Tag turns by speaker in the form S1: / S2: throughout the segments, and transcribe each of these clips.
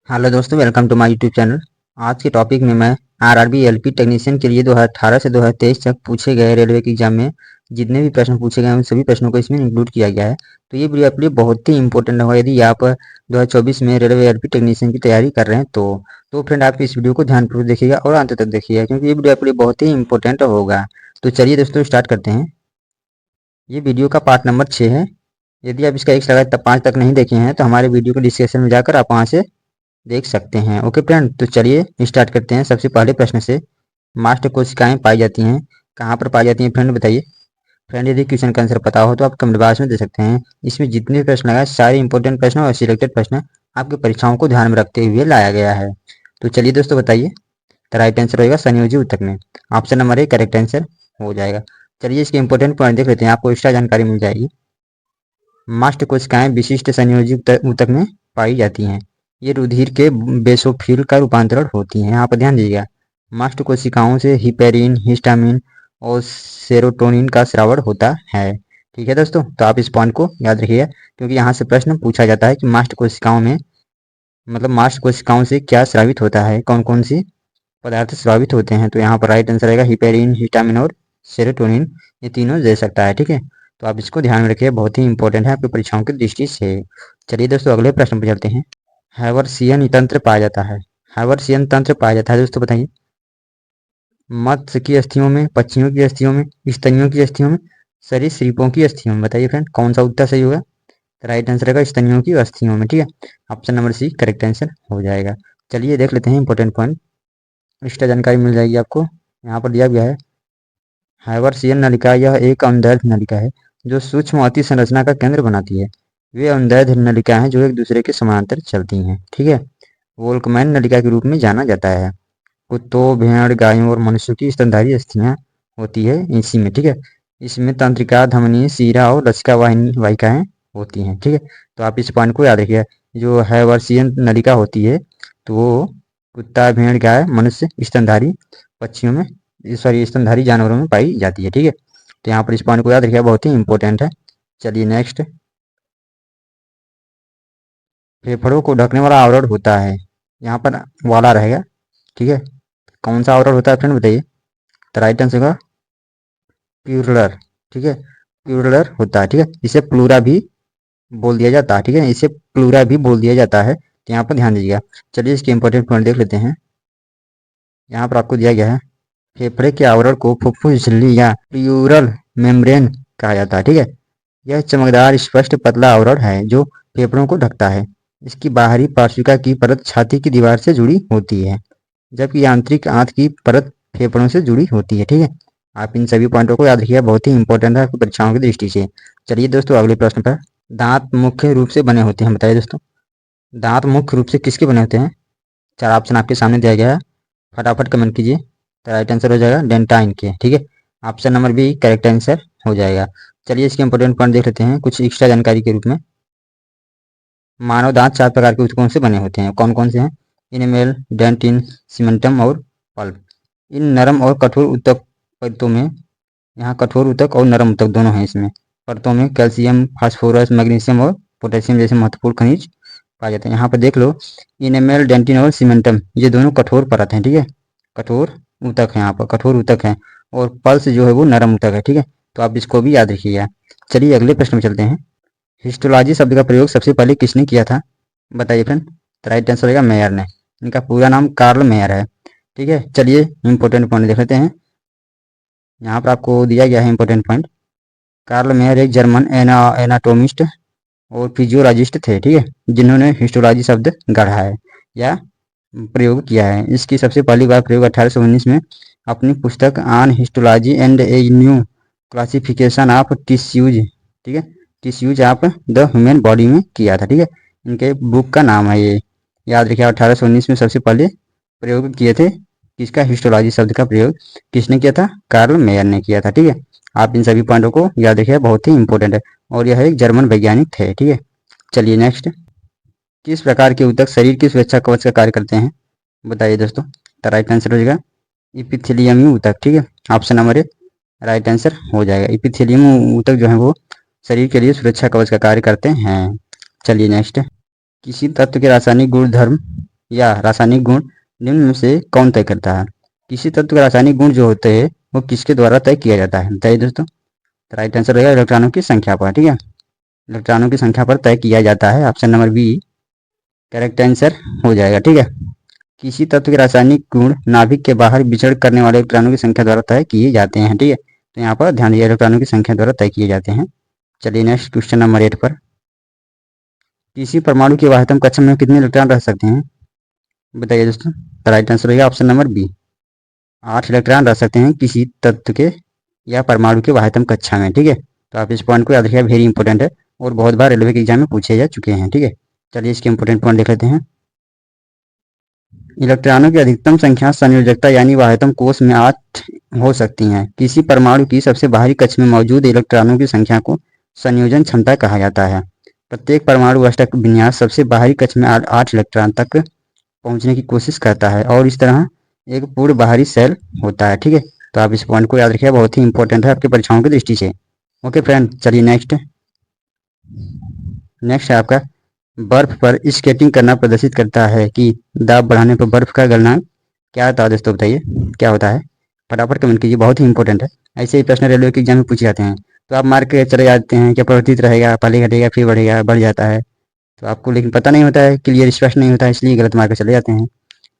S1: Hello दोस्तों, welcome to my YouTube channel. आज के टॉपिक में मैं आरआरबी एलपी टेक्नीशियन के लिए 2018 से 2023 तक पूछे गए रेलवे के एग्जाम में जितने भी प्रश्न पूछे गए हैं उन सभी प्रश्नों को इसमें इंक्लूड किया गया है। तो ये वीडियो आपके लिए बहुत ही इंपॉर्टेंट होगा यदि आप 2024 में रेलवे एलपी टेक्नीशियन की तैयारी कर रहे हैं तो फ्रेंड आप इस वीडियो को ध्यानपूर्वक देखिएगा और अंत तक देखिएगा, क्योंकि ये वीडियो आपके लिए बहुत ही इंपॉर्टेंट होगा। तो चलिए दोस्तों स्टार्ट करते हैं। ये वीडियो का पार्ट नंबर 6 है। यदि आप इसका 1 से लेकर 5 तक नहीं देखे हैं तो हमारे वीडियो के डिस्क्रिप्शन में जाकर आप वहाँ से देख सकते हैं। ओके फ्रेंड, तो चलिए स्टार्ट करते हैं। सबसे पहले प्रश्न से, मास्ट कोशिकाएं पाई जाती हैं कहाँ पर पाई जाती हैं फ्रेंड बताइए। फ्रेंड यदि क्वेश्चन का आंसर पता हो तो आप कमेंट बॉक्स में दे सकते हैं। इसमें जितने भी प्रश्न लगाए सारे इंपॉर्टेंट प्रश्न और सिलेक्टेड प्रश्न आपकी परीक्षाओं को ध्यान में रखते हुए लाया गया है। तो चलिए दोस्तों बताइए, तो राइट आंसर होगा संयोजी ऊतक में। ऑप्शन नंबर 1 करेक्ट आंसर हो जाएगा। चलिए इसके इंपॉर्टेंट पॉइंट देख लेते हैं, आपको एक्स्ट्रा जानकारी मिल जाएगी। मास्ट कोशिकाएं विशिष्ट संयोजी ऊतक में पाई जाती हैं। ये रुधिर के बेसोफिल का रूपांतरण होती हैं। यहाँ पर ध्यान दीजिएगा, मास्ट कोशिकाओं से हिपेरिन, हिस्टामिन और सेरोटोनिन का स्रावण होता है। ठीक है दोस्तों, तो आप इस पॉइंट को याद रखिएगा, क्योंकि यहाँ से प्रश्न पूछा जाता है कि मास्ट कोशिकाओं में मतलब मास्ट कोशिकाओं से क्या स्रावित होता है, कौन कौन सी पदार्थ स्रावित होते हैं। तो यहाँ पर राइट आंसर आएगा हिपेरिन, हिस्टामिन और सेरोटोनिन, ये तीनों दे सकता है। ठीक है, तो आप इसको ध्यान में रखिए, बहुत ही इंपॉर्टेंट है आपकी परीक्षाओं की दृष्टि से। चलिए दोस्तों अगले प्रश्न पर चलते हैं। हैवर्सियन तंत्र पाया जाता है। हैवर्सियन तंत्र पाया जाता है दोस्तों बताइए। मत्स्य की अस्थियों में, पक्षियों की अस्थियों में, स्तनियों की अस्थियों में, सरीसृपों की अस्थियों में। बताइए फ्रेंड कौन सा उत्तर सही होगा। राइट आंसर रहेगा स्तनियों की अस्थियों में। ठीक है, option number C correct answer हो जाएगा। चलिए देख लेते हैं इंपॉर्टेंट पॉइंट, एक्स्ट्रा जानकारी मिल जाएगी आपको। यहाँ पर दिया गया है, हैवर्सियन नलिका यह एक अनुदैर्ध्य नलिका है जो सूक्ष्म अति संरचना का केंद्र बनाती है। वे अनुदैर्ध्य नलिका हैं जो एक दूसरे के समानांतर चलती हैं। ठीक है, वोल्कमैन नलिका के रूप में जाना जाता है। कुत्तों, भेड़, गायों और मनुष्यों की स्तनधारी अस्थियां होती है इसी में। ठीक है, इसमें तंत्रिका, धमनी, सीरा और लसिका वाहिकाएं होती हैं। ठीक है, तो आप इस पॉइंट को याद रखिए। जो हैवर्सियन नलिका होती है तो वो कुत्ता, भेड़, गाय, मनुष्य, स्तनधारी पक्षियों में सॉरी स्तनधारी जानवरों में पाई जाती है। ठीक है, तो यहाँ पर इस पॉइंट को याद रखिए, बहुत ही इंपॉर्टेंट है। चलिए नेक्स्ट, फेफड़ों को ढकने वाला आवरण होता है, यहाँ पर वाला रहेगा। ठीक है, कौन सा आवरण होता है फ्रेंड बताइए। तो राइट आंसर होगा प्यूरलर। ठीक है, प्यूरलर होता है। ठीक है, इसे प्लूरा भी बोल दिया जाता है। ठीक है, इसे प्लूरा भी बोल दिया जाता है। तो यहाँ पर ध्यान दीजिएगा। चलिए इसके इंपॉर्टेंट पॉइंट देख लेते हैं। यहाँ पर आपको दिया गया है, फेफड़े के आवरण को फुफ्फुस झिल्ली या प्लूरल मेम्ब्रेन कहा जाता है। ठीक है, यह चमकदार स्पष्ट पतला आवरण है जो फेफड़ों को ढकता है। इसकी बाहरी पार्श्विका की परत छाती की दीवार से जुड़ी होती है, जबकि आंतरिक आंत की परत फेफड़ों से जुड़ी होती है। ठीक है, आप इन सभी पॉइंटों को याद रखिए, बहुत ही इंपॉर्टेंट है आपकी परीक्षाओं की दृष्टि से। चलिए दोस्तों अगले प्रश्न पर, दांत मुख्य रूप से बने होते हैं। बताइए दोस्तों, दांत मुख्य रूप से किसके बने होते हैं। 4 ऑप्शन आपके सामने दिया गया है, फटाफट कमेंट कीजिए। तो राइट आंसर हो जाएगा डेंटाइन के। ठीक है, option number B correct answer हो जाएगा। चलिए इसके इंपॉर्टेंट पॉइंट देख लेते हैं कुछ एक्स्ट्रा जानकारी के रूप में। मानव दांत 4 प्रकार के ऊतकों से बने होते हैं, कौन कौन से हैं। इनेमेल, डेंटिन, सीमेंटम और पल्प। इन नरम और कठोर ऊतक परतों में, यहाँ कठोर ऊतक और नरम ऊतक दोनों हैं इसमें, परतों में कैल्शियम, फास्फोरस, मैग्नीशियम और पोटेशियम जैसे महत्वपूर्ण खनिज पाए जाते हैं। यहाँ पर देख लो, इनेमेल, डेंटिन और सीमेंटम ये दोनों कठोर परत हैं। ठीक है, कठोर ऊतक है, यहाँ पर कठोर ऊतक है, और पल्स जो है वो नरम ऊतक है। ठीक है, तो आप इसको भी याद रखिएगा। चलिए अगले प्रश्न में चलते हैं। हिस्टोलॉजी शब्द का प्रयोग सबसे पहले किसने किया था। बताइए फ्रेंड। तो राइट आंसर होगा मेयर ने। इनका पूरा नाम कार्ल मेयर है। ठीक है, चलिए इंपॉर्टेंट पॉइंट देख लेते हैं। यहाँ पर आपको दिया गया है इंपॉर्टेंट पॉइंट। कार्ल मेयर एक जर्मन एनाटोमिस्ट और फिजियोलॉजिस्ट थे। ठीक है, जिन्होंने हिस्टोलॉजी शब्द गढ़ा है या प्रयोग किया है। इसकी सबसे पहली बार प्रयोग 1819 में अपनी पुस्तक on histology and a new classification of tissues, ठीक है, tissues of the human body में किया था। ठीक है, इनके बुक का नाम है ये, याद रखिए। 1819 में सबसे पहले प्रयोग किए थे किसका, हिस्टोलॉजी शब्द का प्रयोग किसने किया था, कार्ल मेयर ने किया था। ठीक है, आप इन सभी पॉइंटों को याद रखिए, बहुत ही इंपॉर्टेंट है, और यह एक जर्मन वैज्ञानिक थे। ठीक है, चलिए नेक्स्ट, किस प्रकार के ऊतक शरीर की सुरक्षा कवच का कार्य करते हैं। बताइए दोस्तों। तो राइट आंसर हो जाएगा इपिथेलियमी ऊतक। ठीक है, option number A right answer हो जाएगा। इपिथेलियम ऊतक जो है वो शरीर के लिए सुरक्षा कवच का कार्य करते हैं। चलिए नेक्स्ट, किसी तत्व के रासायनिक गुणधर्म या रासायनिक गुण निम्न में से कौन तय करता है? किसी तत्व के रासायनिक गुण जो होते हैं वो किसके द्वारा तय किया जाता है? बताइए दोस्तों। तो राइट आंसर रहेगा इलेक्ट्रॉनों की संख्या पर। ठीक है, इलेक्ट्रॉनों की संख्या पर तय किया जाता है। Option number B correct answer हो जाएगा। ठीक है, किसी तत्व के रासायनिक गुण नाभिक के बाहर विचरण करने वाले इलेक्ट्रॉनों की संख्या द्वारा तय किए जाते हैं। ठीक है, तो यहाँ पर ध्यान दीजिए इलेक्ट्रॉनों की संख्या द्वारा तय किए जाते हैं। चलिए नेक्स्ट क्वेश्चन नंबर 8 पर। किसी परमाणु के वाहतम कक्षा में कितने इलेक्ट्रॉन रह सकते हैं? बताइए दोस्तों। राइट आंसर रहेगा ऑप्शन नंबर बी 8 इलेक्ट्रॉन रह सकते हैं किसी तत्व के या परमाणु के वाहतम कक्षा में। ठीक है, तो आप इस पॉइंट को याद रखिए, वेरी इंपॉर्टेंट है और बहुत बार रेलवे के एग्जाम में पूछे जा चुके हैं। ठीक है, चलिए इसके इंपॉर्टेंट पॉइंट देख लेते हैं। इलेक्ट्रॉनों की अधिकतम संख्या संयोजकता यानी वाहतम कोष में 8 हो सकती हैं। किसी परमाणु की सबसे बाहरी कक्ष में मौजूद इलेक्ट्रॉनों की संख्या को संयोजन क्षमता कहा जाता है। प्रत्येक परमाणु अष्टक विन्यास सबसे बाहरी कक्ष में 8 इलेक्ट्रॉन तक पहुंचने की कोशिश करता है और इस तरह एक पूर्ण बाहरी सेल होता है। ठीक है, तो आप इस पॉइंट को याद रखिए, बहुत ही इंपॉर्टेंट है आपकी परीक्षाओं की दृष्टि से। ओके फ्रेंड, चलिए नेक्स्ट है आपका बर्फ पर स्केटिंग करना प्रदर्शित करता है कि दाब बढ़ाने पर बर्फ का गलनांक क्या होता है? दोस्तों बताइए क्या होता है, फटाफट कमेंट कीजिए, बहुत ही इंपॉर्टेंट है। ऐसे ही प्रश्न रेलवे के एग्जाम में पूछे जाते हैं, तो आप मार्क के चले जाते हैं क्या परिवर्तित रहेगा, पहले घटेगा फिर बढ़ेगा, बढ़ जाता है, तो आपको लेकिन पता नहीं होता है, क्लियर स्पष्ट नहीं होता है, इसलिए गलत मार्क चले जाते हैं।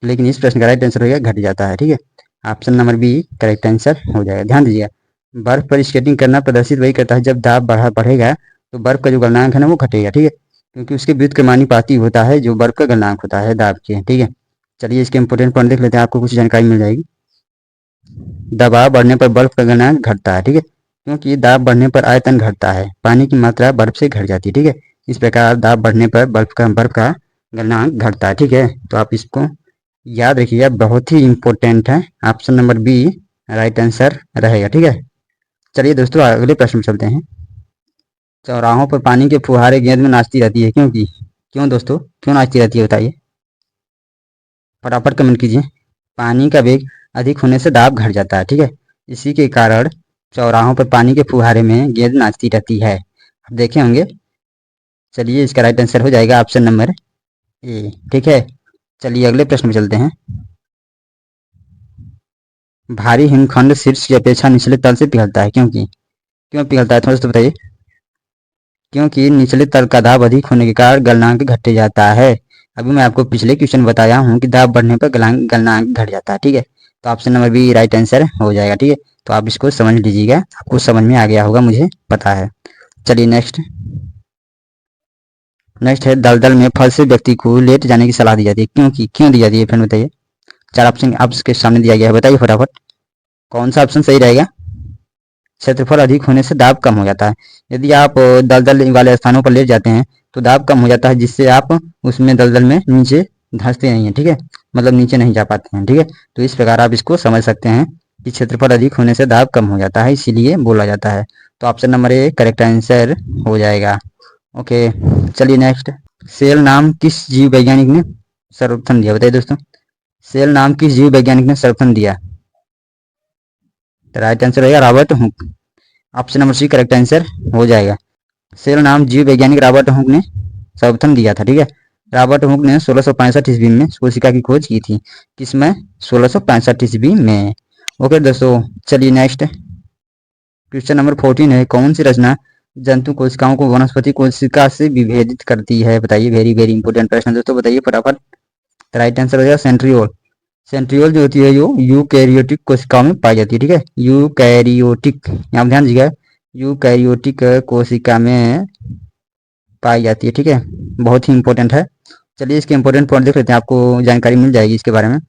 S1: लेकिन इस प्रश्न का राइट आंसर होगा घट जाता है। ठीक है, option number B correct answer हो जाएगा। ध्यान दीजिएगा, बर्फ पर स्केटिंग करना प्रदर्शित वही करता है जब दाब बढ़ेगा तो बर्फ का जो गलनांक है ना वो घटेगा। ठीक है, क्योंकि उसके व्युत्क्रमानुपाती होता है जो बर्फ का गलनांक होता है दाब के। ठीक है, चलिए इसके इंपॉर्टेंट पॉइंट देख लेते हैं, आपको कुछ जानकारी मिल जाएगी। दबाव बढ़ने पर बर्फ का गलनांक घटता है। ठीक है, क्योंकि दाब बढ़ने पर आयतन घटता है, पानी की मात्रा बर्फ से घट जाती है। ठीक है, इस प्रकार दाब बढ़ने पर बर्फ का गलनांक घटता है। ठीक है, तो आप इसको याद रखिएगा, बहुत ही इंपॉर्टेंट है। Option number B right answer रहेगा। ठीक है, चलिए दोस्तों अगले प्रश्न में चलते हैं। चौराहों पर पानी के फुहारे गेंद में नाचती रहती है क्यों दोस्तों, क्यों नाचती रहती है बताइए, फटाफट कमेंट कीजिए। पानी का वेग अधिक होने से दाब घट जाता है। ठीक है, इसी के कारण चौराहों पर पानी के फुहारे में गेंद नाचती रहती है, आप देखे होंगे। चलिए इसका राइट आंसर हो जाएगा ऑप्शन नंबर ए। ठीक है, चलिए अगले प्रश्न में चलते हैं। भारी हिमखंड शीर्ष की अपेक्षा निचले तल से पिघलता है क्यों पिघलता है, थोड़ा सा बताइए। क्योंकि निचले तल का दाब अधिक होने के कारण गलनांक घट जाता है। अभी मैं आपको पिछले क्वेश्चन बताया हूँ कि दाब बढ़ने पर गलनांक घट जाता है। ठीक है, तो option number B right answer हो जाएगा। ठीक है, तो आप इसको समझ लीजिएगा, आपको समझ में आ गया होगा, मुझे पता है। चलिए नेक्स्ट है दलदल में फंसे व्यक्ति को लेट जाने की सलाह दी जाती है क्यों दी जाती है फ्रेंड बताइए। 4 ऑप्शन आपके सामने दिया गया है, बताइए फटाफट कौन सा ऑप्शन सही रहेगा। क्षेत्रफल अधिक होने से दाब कम हो जाता है। यदि आप दलदल वाले स्थानों पर लेट जाते हैं तो दाब कम हो जाता है, जिससे आप उसमें दलदल में नीचे धंसते नहीं हैं। ठीक है, मतलब नीचे नहीं जा पाते हैं। ठीक है, तो इस प्रकार आप इसको समझ सकते हैं कि क्षेत्रफल अधिक होने से दाब कम हो जाता है, इसीलिए बोला जाता है। तो option number A correct answer हो जाएगा। ओके, चलिए नेक्स्ट। सेल नाम किस जीव वैज्ञानिक ने सर्वप्रथम दिया, बताइए दोस्तों। सेल नाम किस जीव वैज्ञानिक ने सर्वप्रथम दिया? तो राइट आंसर रहेगा Robert Hooke. Option number C correct answer हो जाएगा। सेल नाम जीव वैज्ञानिक रॉबर्ट हुक ने सर्वप्रथम दिया था। ठीक है, रॉबर्ट हुक ने 1665 ईस्वी में कोशिका की खोज की थी। किसमें? 1665 ईस्वी में। ओके दोस्तों, चलिए नेक्स्ट क्वेश्चन नंबर 14 है। कौन सी रचना जंतु कोशिकाओं को वनस्पति कोशिका से विभेदित करती है, बताइए। वेरी वेरी इंपॉर्टेंट प्रश्न दोस्तों, बताइए फटाफट। राइट आंसर हो जाएगा सेंट्रियोल। सेंट्रियोल जो होती है जो यूकैरियोटिक कोशिकाओं में पाई जाती है। ठीक है, यूकैरियोटिक, यहाँ ध्यान दीजिएगा, यूकैरियोटिक कोशिका में पाई जाती है। ठीक है, बहुत ही इंपॉर्टेंट है। चलिए इसके इंपॉर्टेंट पॉइंट देख लेते हैं, आपको जानकारी मिल जाएगी इसके बारे में।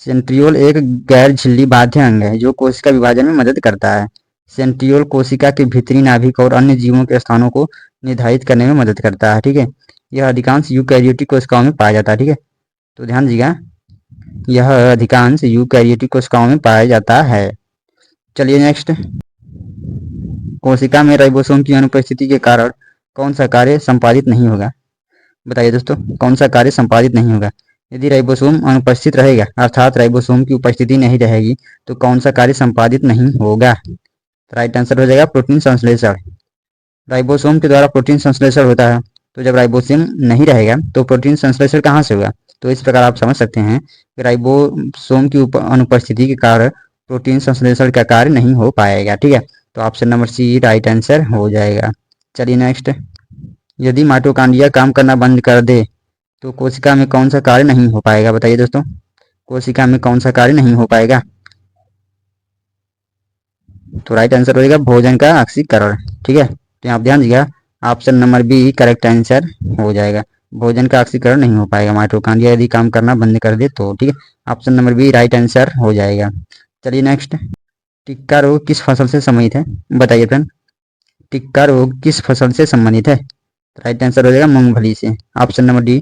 S1: सेंट्रियोल एक गैर झिल्ली बाध्य अंग है जो कोशिका विभाजन में मदद करता है। सेंट्रियोल कोशिका के भीतरी नाभिक और अन्य जीवों के स्थानों को निर्धारित करने में मदद करता है। ठीक है, यह अधिकांश यूकैरियोटिक कोशिकाओं में पाया जाता है। ठीक है, तो ध्यान दीजिएगा, यह अधिकांश यूकैरियोटिक कोशिकाओं में पाया जाता है। चलिए नेक्स्ट, कोशिका में राइबोसोम की अनुपस्थिति के कारण कौन सा कार्य संपादित नहीं होगा, बताइए दोस्तों। कौन सा कार्य संपादित नहीं होगा? यदि राइबोसोम अनुपस्थित रहेगा अर्थात राइबोसोम की उपस्थिति नहीं रहेगी तो कौन सा कार्य संपादित नहीं होगा? राइट आंसर हो जाएगा प्रोटीन संश्लेषण। राइबोसोम के द्वारा प्रोटीन संश्लेषण होता है, तो जब राइबोसोम नहीं रहेगा तो प्रोटीन संश्लेषण कहाँ से होगा? तो इस प्रकार आप समझ सकते हैं कि राइबोसोम की अनुपस्थिति के कारण प्रोटीन संश्लेषण का कार्य नहीं हो पाएगा। ठीक है, तो option number C right answer हो जाएगा। चलिए नेक्स्ट, यदि माइटोकॉन्ड्रिया काम करना बंद कर दे तो कोशिका में कौन सा कार्य नहीं हो पाएगा? बताइए दोस्तों, कोशिका में कौन सा कार्य नहीं हो पाएगा? तो राइट आंसर हो जाएगा भोजन का ऑक्सीकरण। ठीक है, तो आप ध्यान दीजिएगा, option number B correct answer हो जाएगा। भोजन का ऑक्सीकरण नहीं हो पाएगा माइटोकॉन्ड्रिया यदि काम करना बंद कर दे तो। ठीक है, option number B right answer हो जाएगा। चलिए नेक्स्ट, टिक्का रोग किस फसल से संबंधित है? बताइए फ्रेंड, टिक्का रोग किस फसल से संबंधित है? राइट आंसर हो जाएगा मूंगफली से। Option number D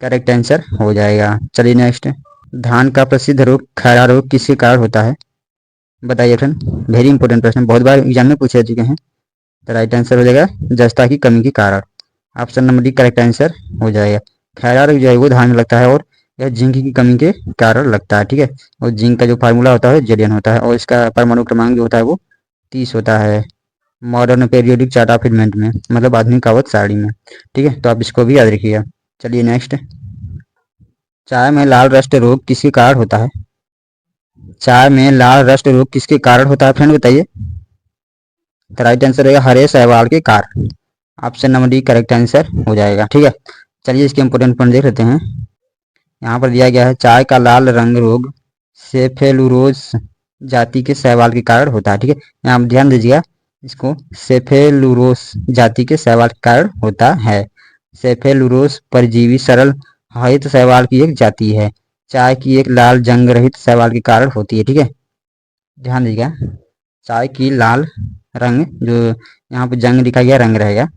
S1: correct answer हो जाएगा। चलिए नेक्स्ट, धान का प्रसिद्ध रोग खैरा रोग किसके कारण होता है? बताइए फ्रेंड, वेरी इंपॉर्टेंट प्रश्न, बहुत बार एग्जाम में पूछे चुके हैं। तो राइट आंसर हो जाएगा जस्ता की कमी के कारण। Option number D correct answer हो जाएगा। खैरा रोग जो है वो धान में लगता है और यह जिंक की कमी के कारण लगता है। ठीक है, और जिंक का जो फार्मूला होता है जेलियन होता है और इसका परमाणु क्रमांक जो होता है वो 30 होता है modern periodic chart of element में, मतलब आधुनिक आवत सारणी में। ठीक है, तो आप इसको भी याद रखिएगा। चलिए नेक्स्ट, चाय में लाल रस्ट रोग किसके कारण होता है? चाय में लाल रस्ट रोग किसके कारण होता है फ्रेंड बताइए? तो राइट आंसर रहेगा हरे शैवाल के कारण। Option number D correct answer हो जाएगा। ठीक है, चलिए इसके इंपोर्टेंट पॉइंट देख लेते हैं। यहाँ पर दिया गया है चाय का लाल रंग रोग सेफेलुरोज जाति के शैवाल के कारण होता है। ठीक है, यहाँ आप ध्यान दीजिएगा, इसको सेफेलुरोस जाति के शैवाल के कारण होता है। सेफेलुरोस परजीवी सरल हरित शैवाल की एक जाति है। चाय की एक लाल जंग रहित शैवाल के कारण होती है। ठीक है, ध्यान दीजिएगा, चाय की लाल रंग जो यहाँ पे जंग लिखा गया रंग रहेगा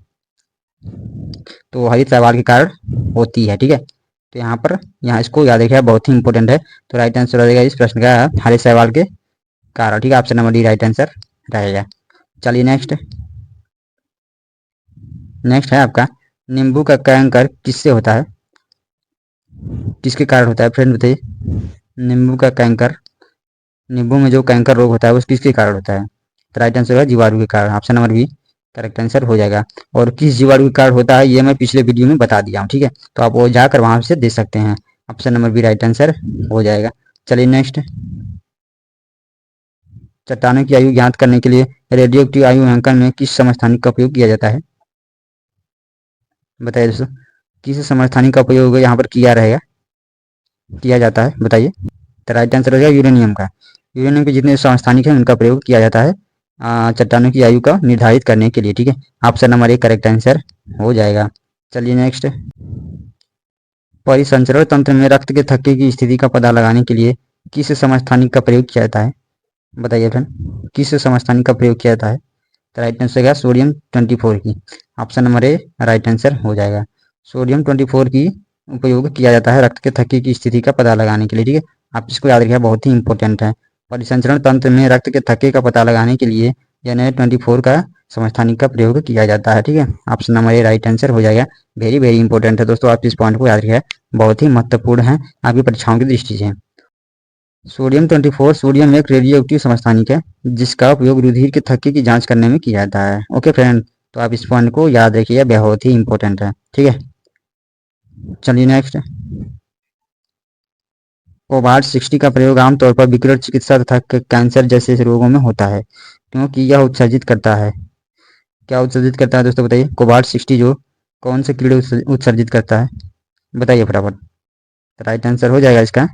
S1: तो हरित शैवाल के कारण होती है। ठीक है, तो यहाँ इसको याद रखिएगा, बहुत ही इंपॉर्टेंट है। तो राइट आंसर रहेगा इस प्रश्न का हरित शैवाल के कारण। ठीक है, option number D right answer रहेगा। चलिए नेक्स्ट, नेक्स्ट है आपका नींबू का कैंकर किससे होता है? किसके कारण होता है फ्रेंड बताइए? नींबू का कैंकर, नींबू में जो कैंकर रोग होता है वो किसके कारण होता है? तो राइट आंसर है जीवाणु के कारण। Option number B correct answer हो जाएगा। और किस जीवाणु के कारण होता है ये मैं पिछले वीडियो में बता दिया हूँ। ठीक है, तो आप वो जाकर वहां से देख सकते हैं। Option number B right answer हो जाएगा। चलिए नेक्स्ट, चट्टानों की आयु ज्ञात करने के लिए रेडियो एक्टिव आयु अंकन में किस समस्थानिक का उपयोग किया जाता है? बताइए दोस्तों, किस समस्थानिक का उपयोग यहाँ पर किया जाता है बताइए? तो राइट आंसर हो जाएगा यूरेनियम का। यूरेनियम के जितने समस्थानिक हैं उनका प्रयोग किया जाता है चट्टानों की आयु का निर्धारित करने के लिए। ठीक है, option number A correct answer हो जाएगा। चलिए नेक्स्ट, परिसंचरण तंत्र में रक्त के थक्के की स्थिति का पता लगाने के लिए किस समस्थानिक का प्रयोग किया जाता है? बताइए फ्रेंड, किस समस्थानिक का प्रयोग किया जाता है? तो राइट आंसर होगा सोडियम 24 की। Option number A right answer हो जाएगा। सोडियम 24 की उपयोग किया जाता है रक्त के थक्के की स्थिति का पता लगाने के लिए। ठीक है, आप इसको याद रखिएगा, बहुत ही इंपॉर्टेंट है। परिसंचरण तंत्र में रक्त के थक्के का पता लगाने के लिए Na24 का समस्थानिक का प्रयोग किया जाता है। ठीक है, option number A right answer हो जाएगा। वेरी वेरी इंपॉर्टेंट है दोस्तों, आप इस पॉइंट को याद रखिएगा, बहुत ही महत्वपूर्ण है आपकी परीक्षाओं की दृष्टि से। सोडियम 24 सोडियम एक रेडियो एक्टिव समस्थानिक है जिसका उपयोग रुधिर के थक्के की जांच करने में किया जाता है। ओके फ्रेंड, तो आप इस पॉइंट को याद रखिए, बहुत ही इंपॉर्टेंट है। ठीक है, चलिए नेक्स्ट, कोबाल्ट 60 का प्रयोग आमतौर पर विकिरण चिकित्सा तथा कैंसर जैसे रोगों में होता है क्योंकि यह उत्सर्जित करता है। क्या उत्सर्जित करता है दोस्तों बताइए? कोबाल्ट 60 जो कौन से कीड़े उत्सर्जित करता है बताइए फटाफट? राइट आंसर हो जाएगा इसका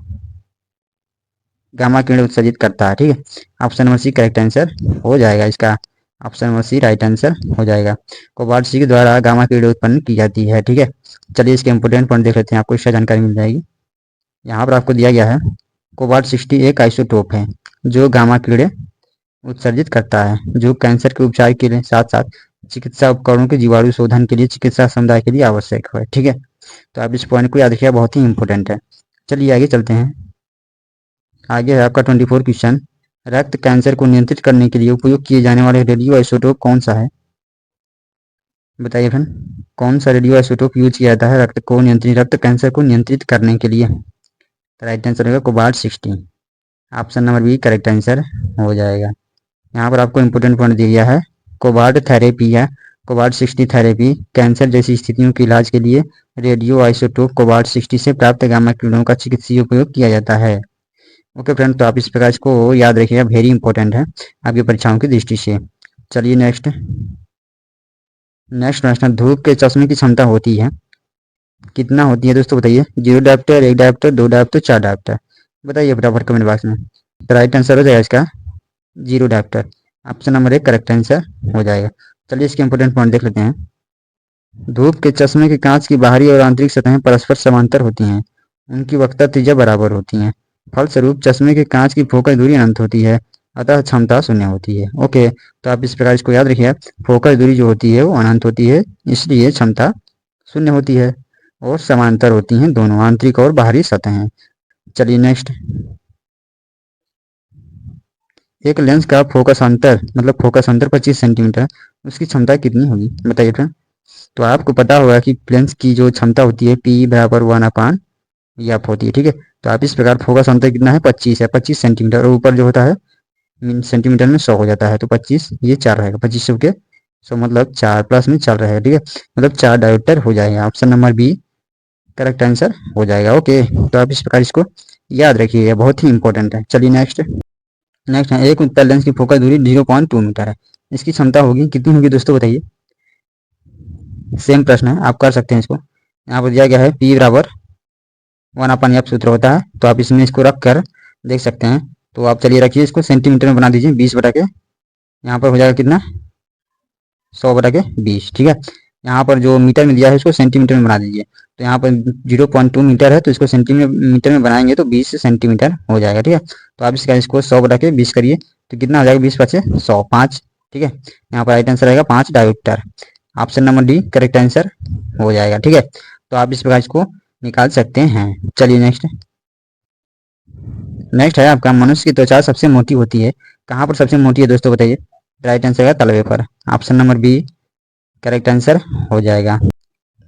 S1: गामा किरण उत्सर्जित करता है। ठीक है, option number C correct answer हो जाएगा इसका। Option number C right answer हो जाएगा। कोबाल्ट 60 के द्वारा गामा किरण उत्पन्न की जाती है। ठीक है, चलिए इसके इंपोर्टेंट पॉइंट देख लेते हैं, आपको इससे जानकारी मिल जाएगी। यहाँ पर आपको दिया गया है कोबाल्ट 60 एक आइसोटोप है जो गामा किरण उत्सर्जित करता है जो कैंसर के उपचार के लिए साथ साथ चिकित्सा उपकरणों के जीवाणु शोधन के लिए चिकित्सा समुदाय के लिए आवश्यक है। ठीक है, तो आप इस पॉइंट को याद रखिएगा, बहुत ही इंपॉर्टेंट है। चलिए आगे चलते हैं। आगे है आपका 24 क्वेश्चन, रक्त कैंसर को नियंत्रित करने के लिए उपयोग किए जाने वाले रेडियो आइसोटोप कौन सा है? बताइए फ्रेंड, कौन सा रेडियो आइसोटोप यूज किया जाता है रक्त कैंसर को नियंत्रित करने के लिए? राइट आंसर होगा cobalt 60। Option number B correct answer हो जाएगा। यहाँ पर आपको इंपोर्टेंट पॉइंट दिया गया है, कोबाल्ट थेरेपी है कोबाल्ट 60 थेरेपी कैंसर जैसी स्थितियों के इलाज के लिए रेडियो आइसोटोप कोबाल्ट 60 से प्राप्त गामा किरणों का चिकित्सीय उपयोग किया जाता है। ओके फ्रेंड, तो आप इस प्रकार इसको याद रखिएगा, वेरी इंपॉर्टेंट है आपकी परीक्षाओं की दृष्टि से। चलिए नेक्स्ट प्रश्न, धूप के चश्मे की क्षमता होती है कितना होती है दोस्तों बताइए? 0 डायोप्टर, 1 डायोप्टर, 2 डायोप्टर, 4 डायोप्टर, बताइए फटाफट कमेंट बॉक्स में। तो राइट आंसर हो जाएगा इसका 0 dioptre. Option number 1 correct answer हो जाएगा। चलिए इसके इंपोर्टेंट पॉइंट देख लेते हैं। धूप के चश्मे के कांच की बाहरी और आंतरिक सतहें परस्पर समांतर होती हैं, उनकी वक्रता त्रिज्या बराबर होती हैं, फलस्वरूप चश्मे के कांच की फोकस दूरी अनंत होती है, अतः क्षमता शून्य होती है। ओके, तो आप इस प्रकार इसको याद रखिए, फोकस दूरी जो होती है वो अनंत होती है, इसलिए क्षमता शून्य होती है, और समांतर होती हैं दोनों आंतरिक और बाहरी सतहें। चलिए नेक्स्ट, एक लेंस का फोकस अंतर मतलब फोकस अंतर 25 सेंटीमीटर, उसकी क्षमता कितनी होगी बताइए फ्रेंड? तो आपको पता होगा कि लेंस की जो क्षमता होती है P बराबर 1/f होती है, ठीक है। तो आप इस प्रकार फोकस अंतर कितना है 25 है, 25 सेंटीमीटर, और ऊपर जो होता है सेंटीमीटर में 100 हो जाता है, तो 25 ये 4 रहेगा, 25 के 100 मतलब 4 प्लस में 4 रहेगा, ठीक है, मतलब 4 डायोप्टर हो जाएगा। Option number B correct answer हो जाएगा। ओके, तो आप इस प्रकार इसको याद रखिएगा, बहुत ही इंपॉर्टेंट है। चलिए नेक्स्ट है, एक उत्तल लेंस की फोकस दूरी 0.2 मीटर है, इसकी क्षमता होगी कितनी होगी दोस्तों बताइए? सेम प्रश्न है, आप कर सकते हैं इसको। यहाँ पर दिया गया है P बराबर 1/f सूत्र होता है, तो आप इसमें इसको रख कर देख सकते हैं। तो आप चलिए रखिए इसको सेंटीमीटर में बना दीजिए, 20 बटा के यहाँ पर हो जाएगा कितना 100 बटा के 20, ठीक है। यहाँ पर जो मीटर में दिया है उसको सेंटीमीटर में बना दीजिए, तो यहाँ पर 0.2 मीटर है, तो इसको सेंटीमीटर में बनाएंगे तो 20 सेंटीमीटर हो जाएगा, ठीक है। तो आप इसको 100 बटा के 20 करिए, तो कितना हो जाएगा 20 पचे 100, 5, ठीक है। यहाँ पर राइट आंसर आएगा 5 dioptre. Option number D correct answer हो जाएगा, ठीक है। तो आप इस प्रकार इसको निकाल सकते हैं। चलिए नेक्स्ट है आपका, मनुष्य की त्वचा सबसे मोटी होती है, कहाँ पर सबसे मोटी है दोस्तों बताइए? राइट आंसर है तलवे पर। Option number B correct answer हो जाएगा।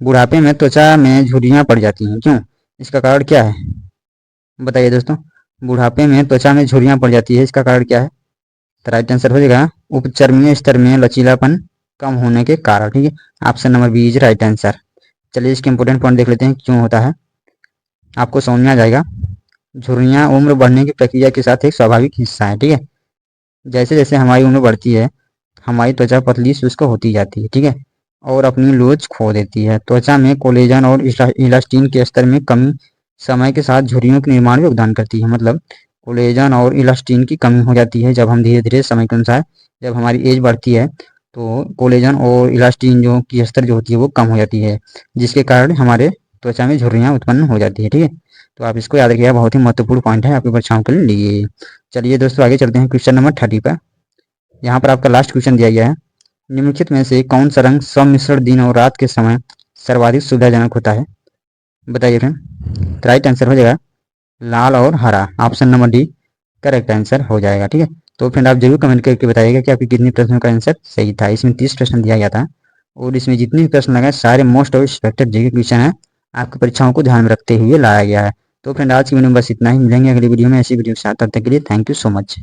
S1: बुढ़ापे में त्वचा में झुर्रियां पड़ जाती हैं, क्यों? इसका कारण क्या है बताइए दोस्तों? बुढ़ापे में त्वचा में झुर्रियां पड़ जाती है, इसका कारण क्या है? तो राइट आंसर हो जाएगा उपचर्मीय स्तर में लचीलापन कम होने के कारण, ठीक है। Option number B is right answer. चलिए इसके इंपोर्टेंट पॉइंट देख लेते हैं क्यों होता है, आपको समझ में आ जाएगा। झुर्रियां उम्र बढ़ने की प्रक्रिया के साथ एक स्वाभाविक हिस्सा है, ठीक है। जैसे जैसे हमारी उम्र बढ़ती है, हमारी त्वचा पतली शुष्क होती जाती है, ठीक है, और अपनी लोच खो देती है। त्वचा में कोलेजन और इलास्टिन के स्तर में कमी समय के साथ झुर्रियों के निर्माण में योगदान करती है, मतलब कोलेजन और इलास्टिन की कमी हो जाती है जब हम धीरे धीरे समय के अनुसार, जब हमारी एज बढ़ती है, तो कोलेजन और इलास्टिन जो की स्तर जो होती है वो कम हो जाती है, जिसके कारण हमारे त्वचा में झुर्रियाँ उत्पन्न हो जाती है, ठीक है। तो आप इसको याद रखिएगा, बहुत ही महत्वपूर्ण पॉइंट है आपकी परीक्षाओं के लिए। चलिए दोस्तों आगे चलते हैं क्वेश्चन नंबर 30 पर। यहाँ पर आपका लास्ट क्वेश्चन दिया गया है, निम्नलिखित में से कौन सा रंग सम्मिश्रण दिन और रात के समय सर्वाधिक सुविधाजनक होता है बताइए फ्रेंड? राइट आंसर हो जाएगा लाल और हरा। Option number D correct answer हो जाएगा, ठीक है। तो फ्रेंड आप जरूर कमेंट करके बताइएगा कि आपके कितने प्रश्नों का आंसर सही था। इसमें 30 प्रश्न दिया गया था, और इसमें जितने भी प्रश्न लगाए सारे most of expected GK question है, आपकी परीक्षाओं को ध्यान में रखते हुए लाया गया है। तो फ्रेंड आज की वीडियो में बस इतना ही, मिलेंगे अगली वीडियो में ऐसी वीडियो के साथ, तब तक के लिए थैंक यू सो मच।